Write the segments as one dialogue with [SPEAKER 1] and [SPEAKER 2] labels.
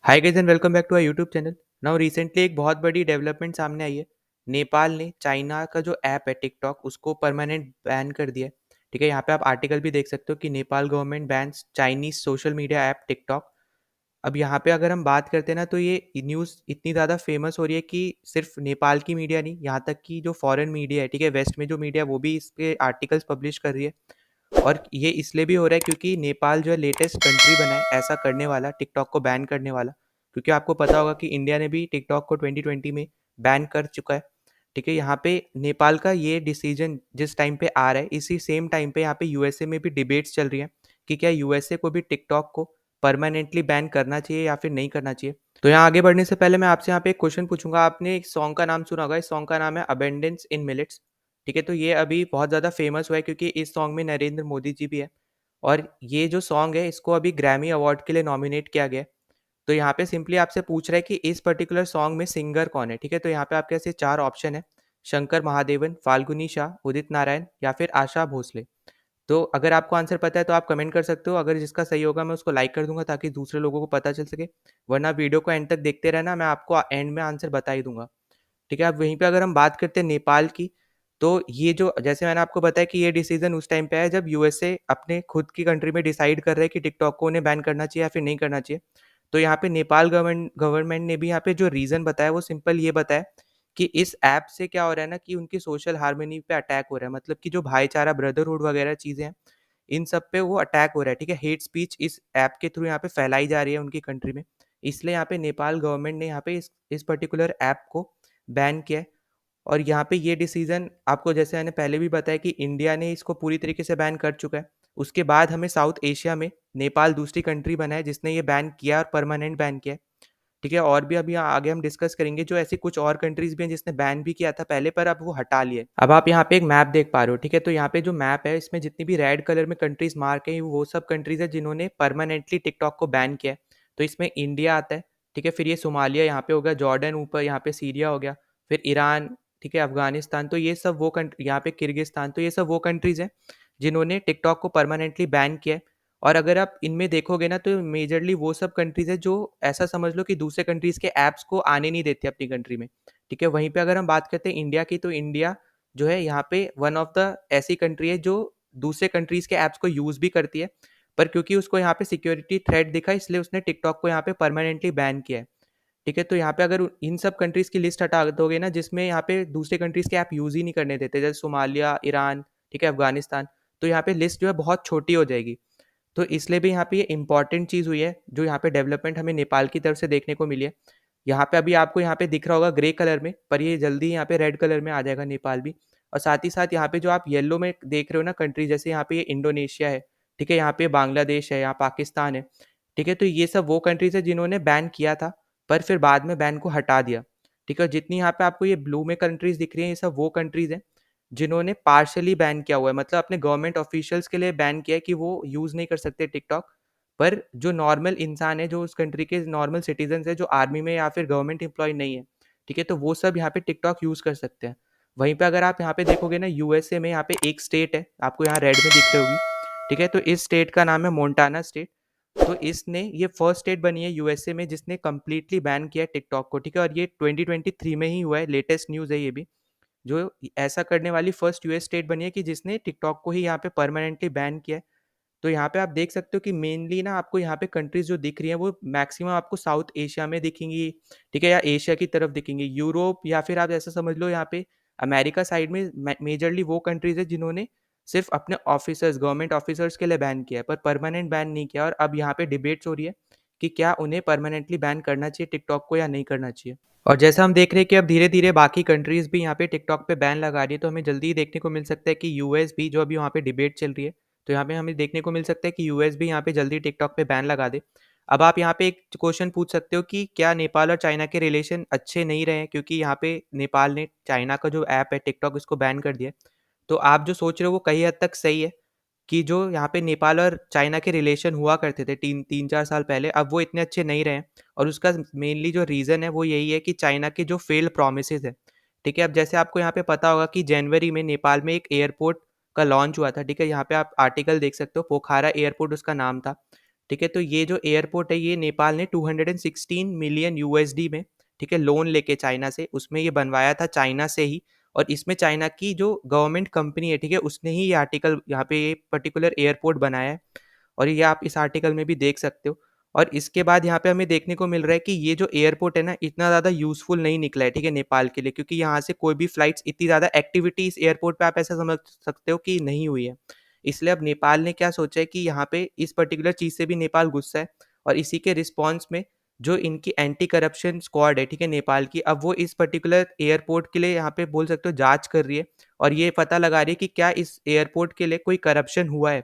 [SPEAKER 1] Hi guys and welcome back to our YouTube channel. Now recently एक बहुत बड़ी development सामने आई है। नेपाल ने चाइना का जो ऐप है टिकटॉक उसको परमानेंट बैन कर दिया है। ठीक है, यहाँ पे आप आर्टिकल भी देख सकते हो कि Nepal government bans Chinese social media app TikTok. अब यहाँ पे अगर हम बात करते हैं ना, तो ये न्यूज़ इतनी ज़्यादा फेमस हो रही है कि सिर्फ नेपाल की मीडिया नहीं, यहाँ तक कि जो फॉरेन मीडिया है, ठीक है, वेस्ट में जो मीडिया वो भी इस पे आर्टिकल्स पब्लिश कर रही है। और ये इसलिए भी हो रहा है क्योंकि नेपाल जो है लेटेस्ट कंट्री बना है ऐसा करने वाला, टिकटॉक को बैन करने वाला। क्योंकि आपको पता होगा कि इंडिया ने भी टिकटॉक को 2020 में बैन कर चुका है। ठीक है, यहाँ पे नेपाल का ये डिसीजन जिस टाइम पे आ रहा है, इसी सेम टाइम पे यहाँ पे यूएसए में भी डिबेट्स चल रही हैं कि क्या यूएसए को भी टिकटॉक को परमानेंटली बैन करना चाहिए या फिर नहीं करना चाहिए। तो यहाँ आगे बढ़ने से पहले मैं आपसे यहाँ पे एक क्वेश्चन पूछूंगा। आपने एक सॉन्ग का नाम सुना होगा, इस सॉन्ग का नाम है अबेंडेंस इन मिलेट्स। ठीक है, तो ये अभी बहुत ज़्यादा फेमस हुआ है क्योंकि इस सॉन्ग में नरेंद्र मोदी जी भी है। और ये जो सॉन्ग है इसको अभी ग्रैमी अवार्ड के लिए नॉमिनेट किया गया है। तो यहाँ पे सिंपली आपसे पूछ रहा है कि इस पर्टिकुलर सॉन्ग में सिंगर कौन है। ठीक है, तो यहाँ पे आपके ऐसे चार ऑप्शन है: शंकर महादेवन, फाल्गुनी शाह, उदित नारायण या फिर आशा भोसले। तो अगर आपको आंसर पता है तो आप कमेंट कर सकते हो। अगर जिसका सही होगा मैं उसको लाइक कर दूंगा ताकि दूसरे लोगों को पता चल सके। वरना वीडियो को एंड तक देखते रहना, मैं आपको एंड में आंसर बता ही दूंगा। ठीक है, अब वहीं पे अगर हम बात करते हैं नेपाल की, तो ये जो जैसे मैंने आपको बताया कि ये डिसीजन उस टाइम पे आया जब यूएसए अपने खुद की कंट्री में डिसाइड कर रहे हैं कि टिकटॉक को उन्हें बैन करना चाहिए या फिर नहीं करना चाहिए। तो यहाँ पे नेपाल गवर्नमेंट ने भी यहाँ पे जो रीज़न बताया वो सिंपल ये बताया कि इस ऐप से क्या हो रहा है ना, कि उनकी सोशल हार्मनी पे अटैक हो रहा है। मतलब कि जो भाईचारा, ब्रदरहुड वगैरह चीज़ें हैं, इन सब पे वो अटैक हो रहा है। ठीक है, हेट स्पीच इस ऐप के थ्रू यहाँ पे फैलाई जा रही है उनकी कंट्री में। इसलिए यहाँ पे नेपाल गवर्नमेंट ने यहाँ पे इस पर्टिकुलर ऐप को बैन किया है। और यहाँ पे ये डिसीजन आपको, जैसे मैंने पहले भी बताया कि इंडिया ने इसको पूरी तरीके से बैन कर चुका है। उसके बाद हमें साउथ एशिया में नेपाल दूसरी कंट्री बना है जिसने ये बैन किया और परमानेंट बैन किया है। ठीक है, और भी अभी आगे हम डिस्कस करेंगे जो ऐसी कुछ और कंट्रीज भी हैं जिसने बैन भी किया था पहले पर अब वो हटा लिए। अब आप यहाँ पे एक मैप देख पा रहे हो। ठीक है, तो यहाँ पे जो मैप है इसमें जितनी भी रेड कलर में कंट्रीज मार्क है वो सब कंट्रीज है जिन्होंने परमानेंटली टिकटॉक को बैन किया है। तो इसमें इंडिया आता है। ठीक है, फिर ये सोमालिया यहाँ पे हो गया, जॉर्डन ऊपर, यहाँ पे सीरिया हो गया, फिर ईरान, ठीक है, अफगानिस्तान। तो ये सब वो कंट्री, यहाँ पे किर्गिस्तान, तो ये सब वो कंट्रीज हैं जिन्होंने टिकटॉक को परमानेंटली बैन किया है। और अगर आप इनमें देखोगे ना, तो मेजरली वो सब कंट्रीज है जो ऐसा समझ लो कि दूसरे कंट्रीज के ऐप्स को आने नहीं देते अपनी कंट्री में। ठीक है, वहीं पे अगर हम बात करते हैं इंडिया की, तो इंडिया जो है यहाँ पे वन ऑफ द ऐसी कंट्री है जो दूसरे कंट्रीज के ऐप्स को यूज भी करती है। पर क्योंकि उसको यहाँ पे सिक्योरिटी थ्रेट दिखा, इसलिए उसने टिकटॉक को यहाँ पे परमानेंटली बैन किया है। ठीक है, तो यहाँ पे अगर इन सब कंट्रीज की लिस्ट हटा दोगे ना जिसमें यहाँ पे दूसरे कंट्रीज के ऐप यूज ही नहीं करने देते, जैसे सोमालिया, ईरान, ठीक है, अफगानिस्तान, तो यहाँ पे लिस्ट जो है बहुत छोटी हो जाएगी। तो इसलिए भी यहाँ पे ये इंपॉर्टेंट चीज़ हुई है जो यहाँ पे डेवलपमेंट हमें नेपाल की तरफ से देखने को मिली है। यहाँ पे अभी आपको यहाँ पे दिख रहा होगा ग्रे कलर में, पर ये जल्दी यहाँ पे रेड कलर में आ जाएगा नेपाल भी। और साथ ही साथ यहाँ पे जो आप येलो में देख रहे हो ना कंट्री, जैसे यहाँ पे ये इंडोनेशिया है, ठीक है, यहाँ पे बांग्लादेश है, यहाँ पाकिस्तान है। ठीक है, तो ये सब वो कंट्रीज है जिन्होंने बैन किया था पर फिर बाद में बैन को हटा दिया। ठीक है, जितनी यहाँ पे आपको ये ब्लू में कंट्रीज दिख रही हैं, ये सब वो कंट्रीज हैं जिन्होंने पार्शली बैन किया हुआ है। मतलब अपने गवर्नमेंट ऑफिशियल्स के लिए बैन किया है कि वो यूज़ नहीं कर सकते टिकटॉक। पर जो नॉर्मल इंसान है, जो उस कंट्री के नॉर्मल सिटीजन है, जो आर्मी में या फिर गवर्नमेंट एम्प्लॉय नहीं है, ठीक है, तो वो सब यहाँ पे टिकटॉक यूज़ कर सकते हैं। वहीं पे अगर आप यहाँ पे देखोगे ना, यूएसए में यहाँ पे एक स्टेट है, आपको यहाँ रेड में दिख रही होगी। ठीक है, तो इस स्टेट का नाम है मोन्टाना स्टेट। तो इसने ये फर्स्ट स्टेट बनी है यूएसए में जिसने कंप्लीटली बैन किया है टिकटॉक को। ठीक है, और ये 2023 में ही हुआ है, लेटेस्ट न्यूज़ है ये भी। जो ऐसा करने वाली फर्स्ट यूएस स्टेट बनी है कि जिसने टिकटॉक को ही यहाँ पे परमानेंटली बैन किया है। तो यहाँ पे आप देख सकते हो कि मेनली ना आपको यहाँ पे कंट्रीज जो दिख रही हैं वो मैक्सिमम आपको साउथ एशिया में दिखेंगी। ठीक है, या एशिया की तरफ दिखेंगी, यूरोप, या फिर आप ऐसा समझ लो यहाँ पे अमेरिका साइड में मेजरली वो कंट्रीज है जिन्होंने सिर्फ अपने ऑफिसर्स, गवर्नमेंट ऑफिसर्स के लिए बैन किया है पर परमानेंट बैन नहीं किया। और अब यहाँ पे डिबेट्स हो रही है कि क्या उन्हें परमानेंटली बैन करना चाहिए टिकटॉक को या नहीं करना चाहिए। और जैसा हम देख रहे हैं कि अब धीरे धीरे बाकी कंट्रीज भी यहाँ पे टिकटॉक पे बैन लगा रही है, तो हमें जल्दी ही देखने को मिल सकता है कि यूएस भी, जो अभी वहाँ पे डिबेट चल रही है, तो यहाँ पे हमें देखने को मिल सकता है कि यूएस भी यहाँ पे जल्दी टिकटॉक पे बैन लगा दे। अब आप यहाँ पे एक क्वेश्चन पूछ सकते हो कि क्या नेपाल और चाइना के रिलेशन अच्छे नहीं रहे हैं क्योंकि यहाँ पे नेपाल ने चाइना का जो ऐप है टिकटॉक इसको बैन कर दिया है। तो आप जो सोच रहे हो वो कई हद तक सही है कि जो यहाँ पे नेपाल और चाइना के रिलेशन हुआ करते थे 3-4 साल पहले, अब वो इतने अच्छे नहीं रहे। और उसका मेनली जो रीज़न है वो यही है कि चाइना के जो फेल्ड प्रोमिसेस है। ठीक है, अब जैसे आपको यहाँ पे पता होगा कि जनवरी में नेपाल में एक एयरपोर्ट का लॉन्च हुआ था। ठीक है, यहाँ पे आप आर्टिकल देख सकते हो, पोखारा एयरपोर्ट उसका नाम था। ठीक है, तो ये जो एयरपोर्ट है ये नेपाल ने 216 मिलियन यूएसडी में, ठीक है, लोन लेके चाइना से, उसमें ये बनवाया था चाइना से ही। और इसमें चाइना की जो गवर्नमेंट कंपनी है, ठीक है, उसने ही ये आर्टिकल यहाँ पे ये पर्टिकुलर एयरपोर्ट बनाया है। और ये आप इस आर्टिकल में भी देख सकते हो। और इसके बाद यहाँ पे हमें देखने को मिल रहा है कि ये जो एयरपोर्ट है ना, इतना ज़्यादा यूज़फुल नहीं निकला है, ठीक है, नेपाल के लिए, क्योंकि यहाँ से कोई भी फ्लाइट्स इतनी ज़्यादा एक्टिविटी इस एयरपोर्ट पे आप ऐसा समझ सकते हो कि नहीं हुई है। इसलिए अब नेपाल ने क्या सोचा है कि यहाँ पे इस पर्टिकुलर चीज़ से भी नेपाल गुस्सा है। और इसी के रिस्पॉन्स में जो इनकी एंटी करप्शन स्क्वाड है, ठीक है, नेपाल की, अब वो इस पर्टिकुलर एयरपोर्ट के लिए यहाँ पे बोल सकते हो जांच कर रही है। और ये पता लगा रही है कि क्या इस एयरपोर्ट के लिए कोई करप्शन हुआ है।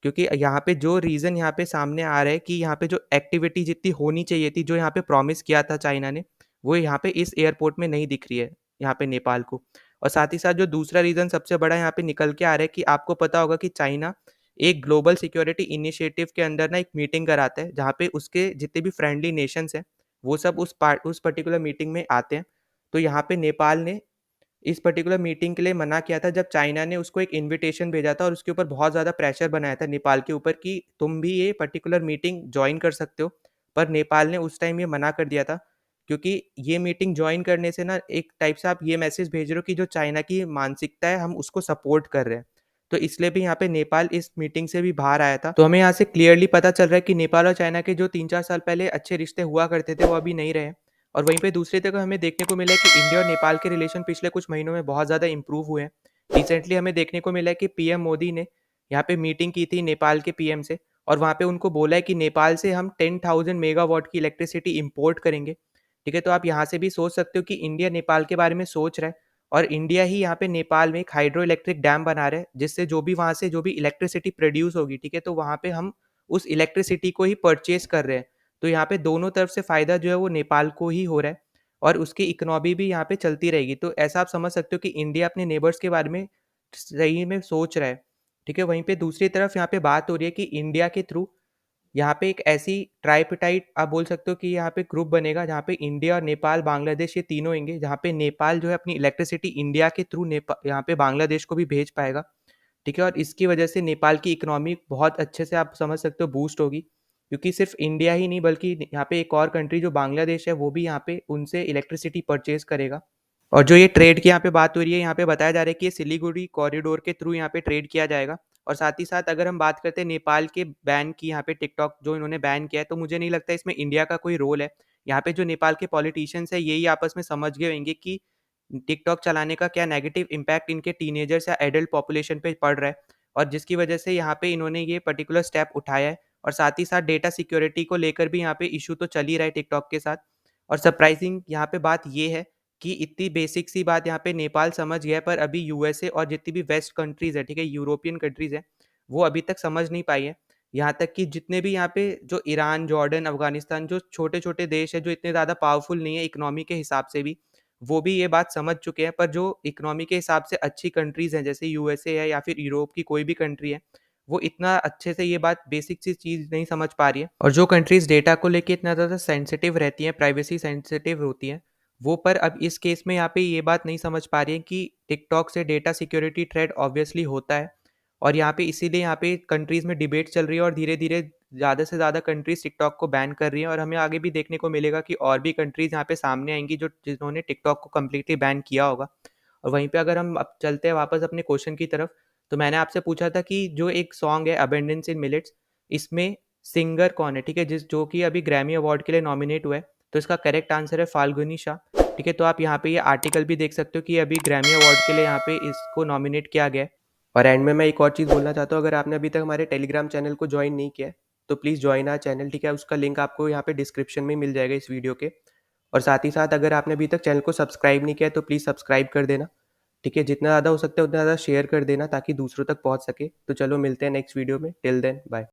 [SPEAKER 1] क्योंकि यहाँ पे जो रीज़न यहाँ पे सामने आ रहा है कि यहाँ पे जो एक्टिविटी जितनी होनी चाहिए थी, जो यहाँ पे प्रॉमिस किया था चाइना ने, वो यहाँ पे इस एयरपोर्ट में नहीं दिख रही है, यहाँ पे नेपाल को। और साथ ही साथ जो दूसरा रीज़न सबसे बड़ा यहाँ पे निकल के आ रहा है कि आपको पता होगा कि चाइना एक ग्लोबल सिक्योरिटी इनिशिएटिव के अंदर ना एक मीटिंग कराता है, जहाँ पे उसके जितने भी फ्रेंडली नेशंस हैं, वो सब उस पर्टिकुलर मीटिंग में आते हैं। तो यहाँ पे नेपाल ने इस पर्टिकुलर मीटिंग के लिए मना किया था जब चाइना ने उसको एक इनविटेशन भेजा था और उसके ऊपर बहुत ज़्यादा प्रेशर बनाया था नेपाल के ऊपर कि तुम भी ये पर्टिकुलर मीटिंग ज्वाइन कर सकते हो। पर नेपाल ने उस टाइम ये मना कर दिया था, क्योंकि ये मीटिंग ज्वाइन करने से ना एक टाइप से आप ये मैसेज भेज रहे हो कि जो चाइना की मानसिकता है हम उसको सपोर्ट कर रहे हैं। तो इसलिए भी यहाँ पे नेपाल इस मीटिंग से भी बाहर आया था। तो हमें यहाँ से क्लियरली पता चल रहा है कि नेपाल और चाइना के जो 3-4 साल पहले अच्छे रिश्ते हुआ करते थे वो अभी नहीं रहे। और वहीं पे दूसरी तरफ हमें देखने को मिला है कि इंडिया और नेपाल के रिलेशन पिछले कुछ महीनों में बहुत ज़्यादा इंप्रूव हुए हैं। रिसेंटली हमें देखने को मिला है कि पीएम मोदी ने यहाँ पे मीटिंग की थी नेपाल के पीएम से। और वहाँ पे उनको बोला है कि नेपाल से हम 10,000 मेगावाट की इलेक्ट्रिसिटी इंपोर्ट करेंगे। ठीक है, तो आप यहाँ से भी सोच सकते हो कि इंडिया नेपाल के बारे में सोच रहा है। और इंडिया ही यहाँ पे नेपाल में एक हाइड्रो इलेक्ट्रिक डैम बना रहा है, जिससे जो भी वहाँ से जो भी इलेक्ट्रिसिटी प्रोड्यूस होगी, ठीक है, तो वहाँ पे हम उस इलेक्ट्रिसिटी को ही परचेज कर रहे हैं। तो यहाँ पे दोनों तरफ से फ़ायदा जो है वो नेपाल को ही हो रहा है। और उसकी इकोनॉमी भी यहाँ पे चलती रहेगी। तो ऐसा आप समझ सकते हो कि इंडिया अपने नेबर्स के बारे में सही में सोच रहा है। ठीक है, वहीं पे दूसरी तरफ यहाँ पे बात हो रही है कि इंडिया के थ्रू यहाँ पे एक ऐसी ट्राइपेटाइट आप बोल सकते हो कि यहाँ पे ग्रुप बनेगा, जहाँ पे इंडिया और नेपाल, बांग्लादेश, ये तीनों होंगे, जहाँ पे नेपाल जो है अपनी इलेक्ट्रिसिटी इंडिया के थ्रू यहाँ पे बांग्लादेश को भी भेज पाएगा। ठीक है, और इसकी वजह से नेपाल की इकोनॉमी बहुत अच्छे से आप समझ सकते हो बूस्ट होगी, क्योंकि सिर्फ इंडिया ही नहीं बल्कि यहाँ पे एक और कंट्री जो बांग्लादेश है वो भी यहाँ पे उनसे इलेक्ट्रिसिटी परचेज करेगा। और जो ये ट्रेड की यहाँ पे बात हो रही है, यहाँ पे बताया जा रहा है कि ये सिलीगुड़ी कॉरिडोर के थ्रू यहाँ पे ट्रेड किया जाएगा। और साथ ही साथ अगर हम बात करते हैं नेपाल के बैन की, यहाँ पे टिकटॉक जो इन्होंने बैन किया है, तो मुझे नहीं लगता इसमें इंडिया का कोई रोल है। यहाँ पे जो नेपाल के पॉलिटिशियंस है यही आपस में समझ गए होंगे कि टिकटॉक चलाने का क्या नेगेटिव इम्पैक्ट इनके टीनेजर्स या एडल्ट पॉपुलेशन पे पड़ रहा है। और जिसकी वजह से यहाँ पे इन्होंने ये पर्टिकुलर स्टेप उठाया है। और साथ ही साथ डेटा सिक्योरिटी को लेकर भी यहाँ पे इशू तो चल ही रहा है टिकटॉक के साथ। और सरप्राइजिंग यहाँ पे बात ये है कि इतनी बेसिक सी बात यहाँ पे नेपाल समझ गया है, पर अभी यूएसए और जितनी भी वेस्ट कंट्रीज है, ठीक है, यूरोपियन कंट्रीज है, वो अभी तक समझ नहीं पाई है। यहाँ तक कि जितने भी यहाँ पे जो ईरान, जॉर्डन, अफगानिस्तान, जो छोटे छोटे देश है जो इतने ज़्यादा पावरफुल नहीं है इकोनॉमी के हिसाब से भी, वो भी ये बात समझ चुके हैं। पर जो इकोनॉमी के हिसाब से अच्छी कंट्रीज हैं, जैसे यूएसए है या फिर यूरोप की कोई भी कंट्री है, वो इतना अच्छे से ये बात बेसिक सी चीज़ नहीं समझ पा रही है। और जो कंट्रीज डेटा को लेके इतना ज़्यादा सेंसिटिव रहती हैं, प्राइवेसी सेंसिटिव होती हैं, वो पर अब इस केस में यहाँ पे ये बात नहीं समझ पा रही है कि टिकटॉक से डेटा सिक्योरिटी थ्रेट ऑब्वियसली होता है। और यहाँ पे इसीलिए यहाँ पे कंट्रीज़ में डिबेट चल रही है और धीरे धीरे ज़्यादा से ज़्यादा कंट्रीज़ टिकटॉक को बैन कर रही हैं। और हमें आगे भी देखने को मिलेगा कि और भी कंट्रीज़ यहाँ पे सामने आएंगी जो जिन्होंने टिकटॉक को कम्प्लीटली बैन किया होगा। और वहीं पे अगर हम अब चलते हैं वापस अपने क्वेश्चन की तरफ, तो मैंने आपसे पूछा था कि जो एक सॉन्ग है अबेंडेंस इन मिलेट्स, इसमें सिंगर कौन है, ठीक है, जो कि अभी ग्रैमी अवार्ड के लिए नॉमिनेट हुआ है। तो इसका करेक्ट आंसर है फाल्गुनी शाह। ठीक है, तो आप यहाँ पे ये आर्टिकल भी देख सकते हो कि अभी ग्रैमी अवार्ड के लिए यहाँ पे इसको नॉमिनेट किया गया है। और एंड में मैं एक और चीज़ बोलना चाहता हूँ, अगर आपने अभी तक हमारे टेलीग्राम चैनल को ज्वाइन नहीं किया है, तो प्लीज़ ज्वाइन आवर चैनल, ठीक है, उसका लिंक आपको यहाँ पे डिस्क्रिप्शन में मिल जाएगा इस वीडियो के। और साथ ही साथ अगर आपने अभी तक चैनल को सब्सक्राइब नहीं किया है तो प्लीज़ सब्सक्राइब कर देना। ठीक है, जितना ज़्यादा हो सकता है उतना ज़्यादा शेयर कर देना ताकि दूसरों तक पहुँच सके। तो चलो मिलते हैं नेक्स्ट वीडियो में, टिल देन बाय।